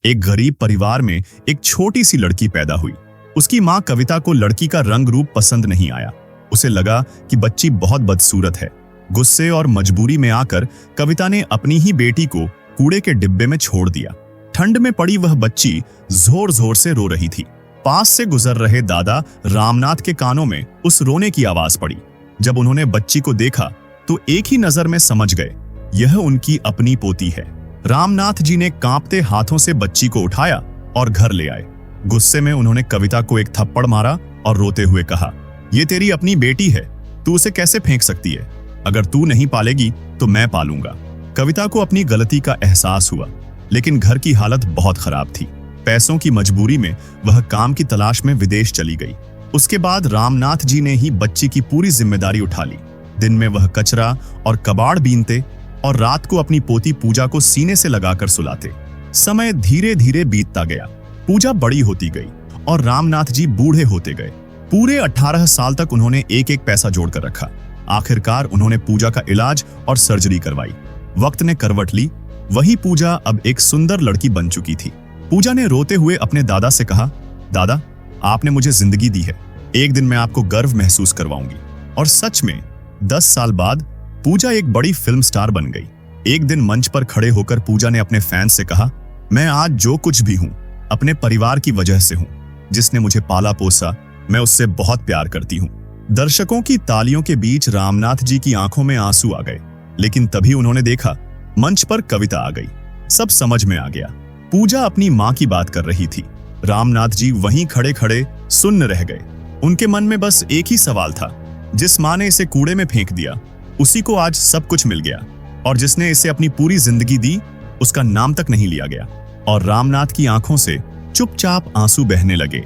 एक गरीब परिवार में एक छोटी सी लड़की पैदा हुई। उसकी माँ कविता को लड़की का रंग रूप पसंद नहीं आया। उसे लगा कि बच्ची बहुत बदसूरत है। गुस्से और मजबूरी में आकर कविता ने अपनी ही बेटी को कूड़े के डिब्बे में छोड़ दिया। ठंड में पड़ी वह बच्ची जोर जोर से रो रही थी। पास से गुजर रहे दादा रामनाथ के कानों में उस रोने की आवाज पड़ी। जब उन्होंने बच्ची को देखा तो एक ही नजर में समझ गए, यह उनकी अपनी पोती है। रामनाथ जी ने कांपते हाथों से बच्ची को उठाया और घर ले आए। गुस्से में उन्होंने कविता को एक थप्पड़ मारा और रोते हुए कहा, ये तेरी अपनी बेटी है, तू उसे कैसे फेंक सकती है? अगर तू नहीं पालेगी तो मैं पालूंगा। कविता को अपनी गलती का एहसास हुआ, लेकिन घर की हालत बहुत खराब थी। पैसों की मजबूरी में वह काम की तलाश में विदेश चली गई। उसके बाद रामनाथ जी ने ही बच्ची की पूरी जिम्मेदारी उठा ली। दिन में वह कचरा और कबाड़ बीनते और रात को अपनी पोती पूजा को सीने से लगाकर सुलाते। समय धीरे धीरे बीतता गया। पूजा बड़ी होती गई और रामनाथ जी बूढ़े होते गए। पूरे 18 साल तक उन्होंने एक एक पैसा जोड़कर रखा। आखिरकार उन्होंने पूजा का इलाज और सर्जरी करवाई। वक्त ने करवट ली। वही पूजा अब एक सुंदर लड़की बन चुकी थी। पूजा ने रोते हुए अपने दादा से कहा, दादा, आपने मुझे जिंदगी दी है, एक दिन मैं आपको गर्व महसूस करवाऊंगी। और सच में 10 साल बाद पूजा एक बड़ी फिल्म स्टार बन गई। एक दिन मंच पर खड़े होकर पूजा ने अपने फैंस से कहा, मैं आज जो कुछ भी हूं अपने परिवार की वजह से हूं। जिसने मुझे पाला पोसा, मैं उससे बहुत प्यार करती हूं। दर्शकों की तालियों के बीच रामनाथ जी की आंखों में आंसू आ गए। लेकिन तभी उन्होंने देखा, मंच पर कविता आ गई। सब समझ में आ गया। पूजा अपनी मां की बात कर रही थी। रामनाथ जी वहीं खड़े खड़े सुन्न रह गए। उनके मन में बस एक ही सवाल था, जिस मां ने इसे कूड़े में फेंक दिया, उसी को आज सब कुछ मिल गया, और जिसने इसे अपनी पूरी जिंदगी दी, उसका नाम तक नहीं लिया गया। और रामनाथ की आंखों से चुपचाप आंसू बहने लगे।